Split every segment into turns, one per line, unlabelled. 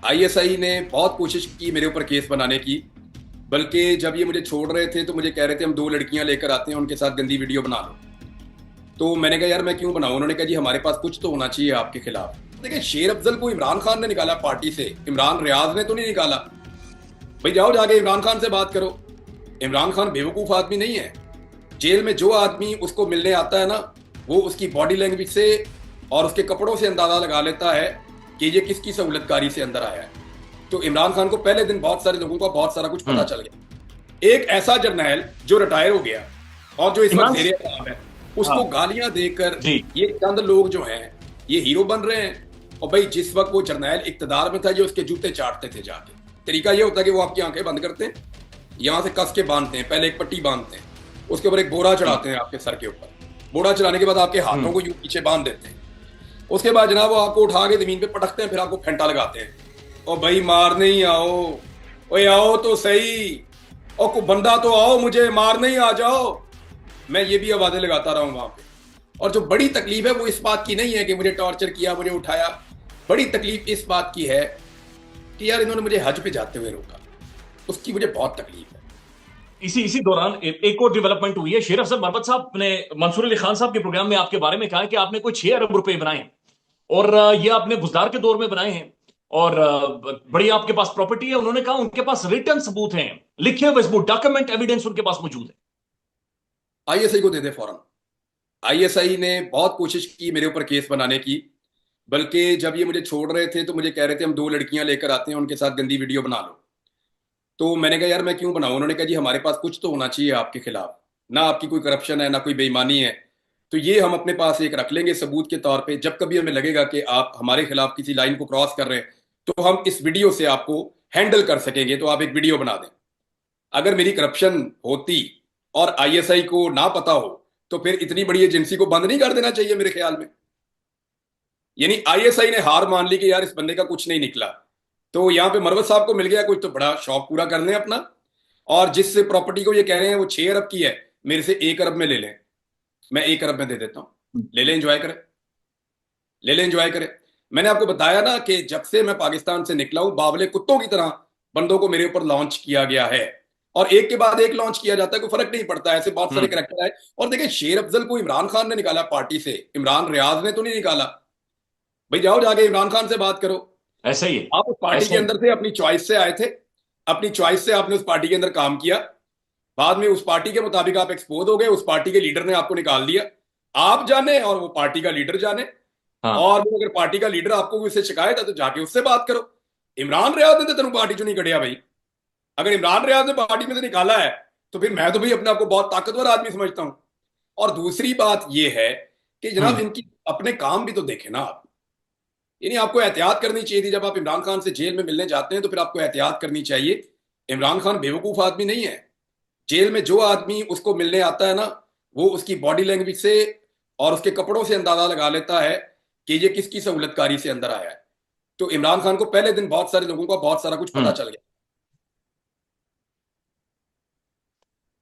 ISI ने बहुत कोशिश की मेरे ऊपर केस बनाने की। बल्कि जब ये मुझे छोड़ रहे थे तो मुझे कह रहे थे हम 2 लड़कियां लेकर आते हैं, उनके साथ गंदी वीडियो बना लो। तो मैंने कहा यार मैं क्यों बनाऊं। उन्होंने कहा जी हमारे पास कुछ तो होना चाहिए आपके खिलाफ। देखिए, शेर अफजल को इमरान खान ने निकाला पार्टी से, इमरान रियाज ने तो नहीं निकाला। भाई जाओ जाके इमरान खान से बात करो। इमरान खान बेवकूफ आदमी नहीं है। जेल में जो आदमी उसको मिलने आता है ना, वो उसकी बॉडी लैंग्वेज से और उसके कपड़ों से अंदाजा लगा लेता है कि ये किसकी सहूलतकारी से अंदर आया है। तो इमरान खान को पहले दिन बहुत सारे लोगों का बहुत सारा कुछ पता चल गया। एक ऐसा जर्नैल जो रिटायर हो गया और जो इस वक्त
इमरान।
जेरे अहम है, उसको
हाँ
गालियां देकर
जी।
ये चंद लोग जो हैं ये हीरो बन रहे हैं। और भाई जिस वक्त वो जर्नैल इक्तदार में था, ये उसके जूते चाटते थे जाके। तरीका ये होता है कि वो आपकी आंखें बंद करते हैं, यहां से कस के बांधते हैं, पहले एक पट्टी बांधते हैं, उसके ऊपर एक बोरा चढ़ाते हैं आपके सर के ऊपर। बोरा चढ़ाने के बाद आपके हाथों को यूं पीछे बांध देते हैं। उसके बाद जनाब वो आपको उठा के जमीन पे पटकते हैं, फिर आपको फेंटा लगाते हैं। और भाई मारने ही आओ, ओए आओ तो सही, और को बंदा तो आओ, मुझे मारने ही आ जाओ। मैं ये भी आवाजें लगाता रहा हूं वहां पे। और जो बड़ी तकलीफ है वो इस बात की नहीं है कि मुझे टॉर्चर किया, मुझे उठाया। बड़ी तकलीफ इस बात की है कि यार इन्होंने मुझे हज पे जाते हुए रोका, उसकी मुझे बहुत तकलीफ है।
इसी इसी दौरान एक और डेवलपमेंट हुई है। शेर अफजल मरवत साहब ने मंसूर अली खान साहब के प्रोग्राम में आपके बारे में कहा है कि आपने कोई 6 अरब रुपए बनाए हैं और ये आपने बुजदार के दौर में बनाए हैं और बड़ी आपके पास प्रॉपर्टी है। उन्होंने कहा उनके पास रिटर्न सबूत हैं, लिखे हुए सबूत, डॉक्यूमेंट एविडेंस उनके पास मौजूद है।
आईएसआई को दे दे फौरन। आईएसआई ने बहुत कोशिश की मेरे ऊपर केस बनाने की। बल्कि जब ये मुझे छोड़ रहे थे तो मुझे कह रहे थे हम 2 लड़कियां लेकर आते हैं, उनके साथ गंदी वीडियो बना लो। तो मैंने कहा यार मैं क्यों बनाऊं। उन्होंने कहा जी हमारे पास कुछ तो होना चाहिए आपके खिलाफ, ना आपकी कोई करप्शन है ना कोई बेईमानी है। तो ये हम अपने पास एक रख लेंगे सबूत के तौर पे। जब कभी हमें लगेगा कि आप हमारे खिलाफ किसी लाइन को क्रॉस कर रहे हैं, तो हम इस वीडियो से आपको हैंडल कर सकेंगे, तो आप एक वीडियो बना दें। अगर मेरी करप्शन होती और आईएसआई को ना पता हो, तो फिर इतनी बड़ी एजेंसी को बंद नहीं कर देना चाहिए मेरे ख्याल में। यानी आईएसआई ने हार मान ली कि यार इस बंदे का कुछ नहीं निकला। तो यहां पे मरवत साहब को मिल गया कुछ, तो बड़ा शौक पूरा कर लें अपना। और जिस प्रॉपर्टी को ये कह रहे हैं वो 6 अरब की है, मेरे से 1 अरब में ले लें। मैं 1 अरब में दे देता हूं, ले लें, एंजॉय करें, ले लें, एंजॉय करें। मैंने आपको बताया ना कि जब से मैं पाकिस्तान से निकला हूं, बावले कुत्तों की तरह बंदों को मेरे ऊपर लॉन्च किया गया है। और एक के बाद एक लॉन्च किया जाता है, कोई फर्क नहीं पड़ता। ऐसे बहुत सारे
हम्म।
करेक्टर है। और देखिए, शेर अफजल को इमरान खान ने निकाला पार्टी से, इमरान रियाज ने तो नहीं निकाला। भाई जाओ जाके इमरान खान से बात करो।
ऐसा ही है।
आप उस पार्टी
ऐसा
के
ही।
अंदर से अपनी चॉइस से आए थे, अपनी चॉइस से आपने उस पार्टी के अंदर काम किया। बाद में उस पार्टी के मुताबिक आप एक्सपोज हो गए, उस पार्टी के लीडर ने आपको निकाल दिया। आप जाने और वो पार्टी का लीडर जाने।
हाँ।
और वो अगर पार्टी का लीडर आपको उससे शिकायत है तो जाके उससे बात करो। इमरान रियाज ने तो तेन पार्टी चो नहीं कढ़िया भाई। अगर इमरान रियाज ने पार्टी में से निकाला है, तो फिर मैं तो भाई अपने आप को बहुत ताकतवर आदमी समझता हूं। और दूसरी बात यह है कि जनाब
हम्म।
इनकी अपने काम भी तो देखे ना आप। यानी आपको एहतियात करनी चाहिए थी। जब आप इमरान खान से जेल में मिलने जाते हैं तो फिर आपको एहतियात करनी चाहिए। इमरान खान बेवकूफ आदमी नहीं है। जेल में जो आदमी उसको मिलने आता है ना, वो उसकी बॉडी लैंग्वेज से और उसके कपड़ों से अंदाजा लगा लेता है कि ये किसकी सहूलतकारी से अंदर आया है। तो इमरान खान को पहले दिन बहुत सारे लोगों का बहुत सारा कुछ पता
हम्म।
चल गया।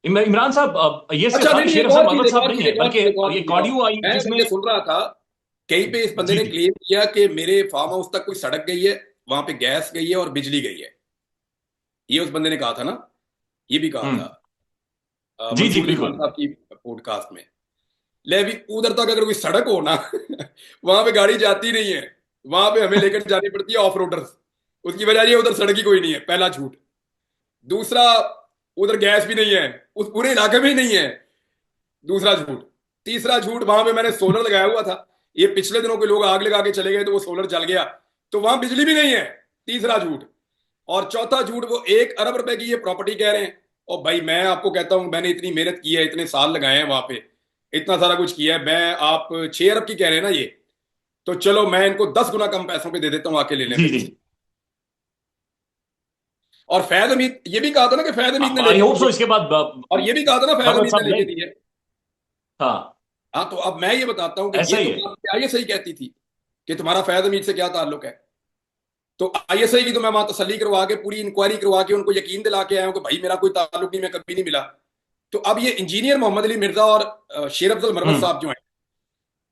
इमरान साहब, ये सिर्फ
अच्छा नहीं
खाली
नहीं,
शेर
एक
अफजल
और चीज,
मरवत
एक
साहब
और
नहीं
चीज,
है,
एक और
बल्कि
चीज, एक और
ये
चीज बताओ।
ऑडियो आई
मैं
जिसमें।
ये सुन रहा था, कहीं पे इस बंदे
जी
ने
जी
क्लेम किया कि मेरे फार्म हाउस तक कोई सड़क गई है, वहां पे गैस गई है और बिजली गई है। ये उस बंदे ने कहा था ना, ये भी कहा था
हम्म। जी जी
मंसूर अली खान
बिल्कुल।
साहब की पॉडकास्ट में। ले भी उधर तक अगर कोई सड़क हो ना वहां पे गाड़ी जाती नहीं है। वहां पे हमें लेकर जानी पड़ती है ऑफ रोडर्स। उसकी वजह ये उधर सड़क ही कोई नहीं है, पहला झूठ। दूसरा, उधर गैस भी नहीं है, उस पूरे इलाके में ही नहीं है, दूसरा झूठ। तीसरा झूठ, वहां पे मैंने सोलर लगाया हुआ था, ये पिछले दिनों के लोग आग लगा के चले गए तो वो सोलर जल गया, तो वहां बिजली भी नहीं है, तीसरा झूठ। और चौथा झूठ, वो 1 अरब रुपए की ये प्रॉपर्टी कह रहे हैं। और भाई मैं आपको कहता हूं, मैंने इतनी मेहनत की है, इतने साल लगाए हैं वहां पे, इतना सारा कुछ किया है। मैं आप 6 अरब की कह रहे हैं ना ये, तो चलो मैं इनको 10 गुना कम पैसों पे दे देता हूं, आके ले लें
जी
मेरे
जी।
से। और फैज हमीद, ये भी कहा था ना कि फैज हमीद ने
आई
लेके
होप
दी
सो
है।
इसके बाद
और ये भी कहा था ना फैज
मरवत
हमीद ने
साहब
लेके
गए।
दी है।
हाँ।
हाँ, तो अब मैं ये बताता हूं कि
ऐसा
ये
ही
तो
है।
बात क्या ये सही कहती थी कि तुम्हारा फैज हमीद से क्या ताल्लुक है। तो आईएसआई की तो मैं वहां तसल्ली करवा के, पूरी इंक्वायरी करवा के उनको यकीन दिला के आया हूं कि भाई मेरा कोई ताल्लुक नहीं, मैं कभी नहीं मिला। तो अब ये इंजीनियर मोहम्मद अली मिर्जा और शेर अफजल मरवत
हम्म।
साहब जो हैं,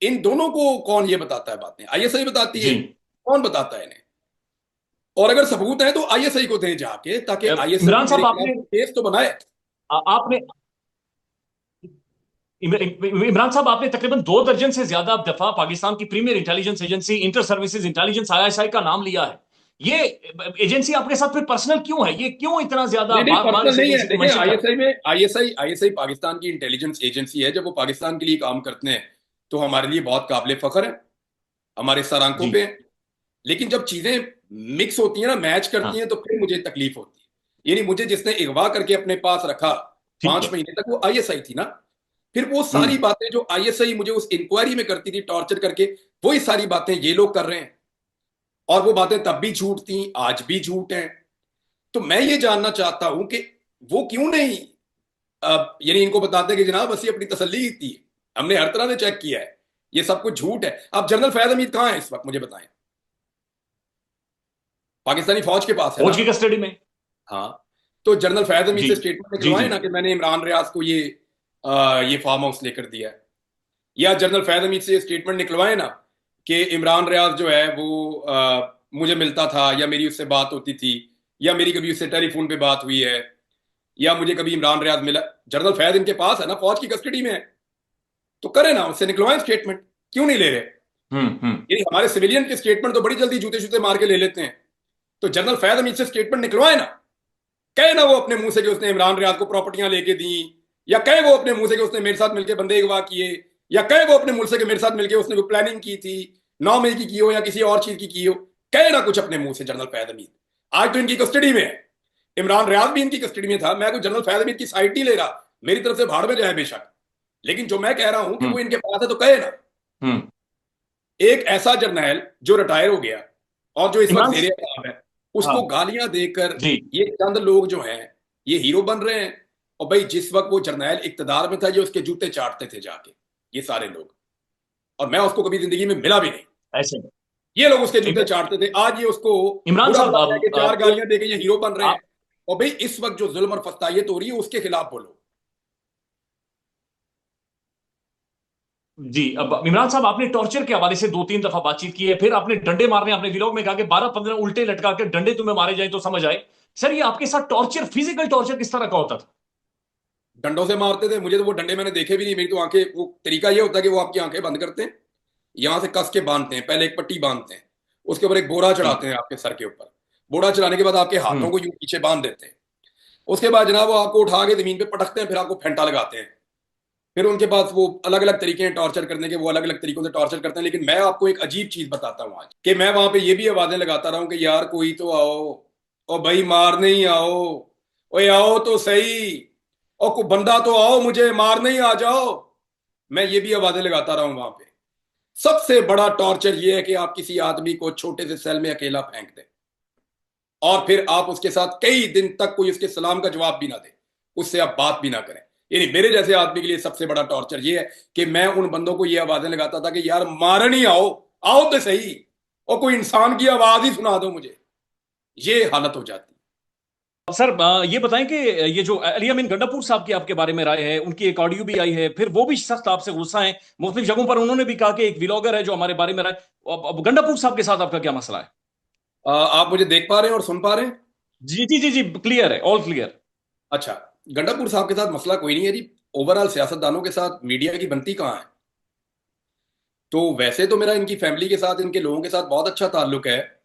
इन दोनों को कौन ये बताता है बातें? आईएसआई बताती
जी।
है? कौन बताता है इन्हें? और अगर सबूत है तो आईएसआई को दें जाके, ताकि आईएसआई
इमरान साहब
मेरे
आपने
खिलाफ केस तो बनाए।
आपने इमरान साहब आपने तकरीबन 2 दर्जन से ज्यादा दफा पाकिस्तान की premier intelligence agency inter services intelligence ISI का नाम लिया है। ये एजेंसी आपके साथ फिर पर्सनल क्यों है? ये क्यों इतना ज्यादा
नहीं नहीं,
बार बार
पर्सनल
इस
नहीं है।
एजेंसी को
देखिए,
मेंशन कर?
आईएसआई पाकिस्तान की इंटेलिजेंस एजेंसी है। जब वो पाकिस्तान के लिए काम करते हैं तो हमारे लिए बहुत काबिल फख्र है, हमारे सर आंखों
जी।
पे है। लेकिन जब चीजें मिक्स होती हैं ना, मैच करती
हाँ।
हैं, तो फिर मुझे तकलीफ होती है। यानी मुझे जिसने अगवा करके अपने पास रखा
ठीक
5 महीने तक, वो आईएसआई थी ना। फिर वो
है।
सारी बातें जो आईएसआई मुझे उस इंक्वायरी में करती थी टॉर्चर करके, वही सारी बातें ये लोग कर रहे हैं। और वो बातें तब भी झूठ थी, आज भी झूठ हैं। तो मैं ये जानना चाहता हूं कि वो क्यों नहीं यानी इनको बताते हैं कि जनाब असली अपनी तसल्ली की थी, हमने हर तरह से चेक किया है, ये सब कुछ झूठ है। अब जनरल फैज हमीद कहां है इस वक्त, मुझे बताएं। पाकिस्तानी फौज के पास है ना।
फौज की कस्टडी में।
हाँ, तो जनरल फैज हमीद
जी
से स्टेटमेंट
जी
निकलवाए
जी।
ना कि मैंने इमरान रियाज को ये फार्म हाउस लेकर दिया है। या जनरल फैज हमीद से स्टेटमेंट निकलवाए ना कि इमरान रियाज जो है वो मुझे मिलता था, या मेरी उससे बात होती थी, या मेरी कभी उससे टेलीफोन पे बात हुई है, या मुझे कभी इमरान रियाज मिला। जनरल फैज इनके पास है ना, फौज की कस्टडी में है। तो करे ना, उससे निकलवाएं स्टेटमेंट। क्यों नहीं ले रहे?
हम्म।
ये हमारे सिविलियन के स्टेटमेंट तो बड़ी जल्दी जूते शूते मार के ले लेते हैं। तो जनरल फैज हमीद से स्टेटमेंट निकलवाए ना। कहे ना वो अपने मुंह से कि उसने इमरान रियाज को प्रॉपर्टियां लेके दी, या कहे वो अपने मुंह से कि उसने मेरे साथ मिलकर बंदे अगवा किए, या कहे वो अपने मुंह से कि मेरे साथ मिलकर उसने कोई प्लानिंग की थी, 9 मई की हो या किसी और चीज की हो। कहे ना कुछ अपने मुंह से जनरल फैज हमीद। आज तो इनकी कस्टडी में है। इमरान रियाज भी इनकी कस्टडी में था। मैं कोई जनरल फैज हमीद की साइड नहीं ले रहा, मेरी तरफ से भाड़ में जाए बेशक। लेकिन जो मैं कह रहा हूं कि
हम्म
वो इनके पास है, तो कहे ना।
हम्म।
एक ऐसा जर्नैल जो रिटायर हो गया और जो इस वक्त
इमरान।
जेरे अताब है,
हाँ।
उसको गालियां देकर
जी।
ये चंद लोग जो हैं, ये हीरो बन रहे हैं। और भाई, जिस वक्त वो जर्नैल इक्तदार में था, ये उसके जूते चाटते थे जाके, ये सारे लोग। और मैं उसको कभी जिंदगी में मिला भी नहीं।
ऐसे में
ये लोग उसके जूते
इम-
चाटते थे। आज ये उसको
इमरान
बुरा
साहब
भला कह के चार गालियां दे के ये हीरो बन रहे हैं।
आप
और भाई, इस वक्त जो जुल्म और फस्तायत हो रही है, उसके खिलाफ बोलो।
जी। अब इमरान साहब आपने टॉर्चर के हवाले से 2-3 दफा बातचीत की है, फिर आपने डंडे मारने, आपने विलॉग में कहा कि 12-15 उल्टे लटका के डंडे तुम्हें मारे जाए तो समझ आए। सर, ये आपके साथ टॉर्चर, फिजिकल टॉर्चर किस तरह का होता था?
डंडों से मारते थे मुझे, तो वो डंडे मैंने देखे भी नहीं। मेरी तो आंखें, वो तरीका ये होता है कि वो आपकी आंखें बंद करते हैं, यहां से कस के बांधते हैं, पहले एक पट्टी बांधते हैं, उसके ऊपर एक बोरा
जी।
चढ़ाते हैं आपके सर के ऊपर। बोरा चढ़ाने के बाद आपके हाथों
हम्म
को यूं पीछे बांध देते हैं। उसके बाद जनाब वो आपको उठा के जमीन पे पटकते हैं, फिर आपको फेंटा लगाते हैं। फिर उनके पास वो अलग अलग तरीके हैं टॉर्चर करने के, वो अलग अलग तरीकों से टॉर्चर करते हैं। लेकिन मैं आपको एक अजीब चीज बताता हूँ आज, कि मैं वहां पे ये भी आवाजें लगाता रहा हूँ कि यार कोई तो आओ, और भाई मारने ही आओ, ओए आओ तो सही, और कोई बंदा तो आओ, मुझे मारने ही आ जाओ। मैं ये भी आवाजें लगाता रहा हूं वहां पे। सबसे बड़ा टॉर्चर ये है कि आप किसी आदमी को छोटे से सेल में अकेला फेंक दें, और फिर आप उसके साथ कई दिन तक कोई उसके सलाम का जवाब भी ना दे, उससे आप बात भी ना करें। यानी मेरे जैसे आदमी के लिए सबसे बड़ा टॉर्चर ये है कि मैं उन बंदों को ये आवाजें लगाता था कि यार मारन ही आओ, आओ तो सही, और कोई इंसान की आवाज ही सुना दो मुझे। ये हालत हो जाती।
सर, ये बताएं कि ये जो अली अमीन गंडापुर साहब की आपके बारे में राय है, उनकी एक ऑडियो भी आई है, फिर वो भी सख्त आपसे गुस्सा है मुख्तलिफ जगहों पर। उन्होंने भी कहा कि एक व्लॉगर है जो हमारे बारे में राय। अब गंडापुर साहब के साथ आपका क्या मसला है?
आप मुझे देख पा रहे हैं और सुन पा रहे हैं?
जी जी जी जी, क्लियर है, ऑल क्लियर।
अच्छा, गंडापुर साहब के साथ मसला कोई नहीं है जी। ओवरऑल सियासतदानों के साथ मीडिया की बनती कहाँ है? तो वैसे तो मेरा इनकी फैमिली के साथ, इनके लोगों के साथ बहुत अच्छा ताल्लुक है।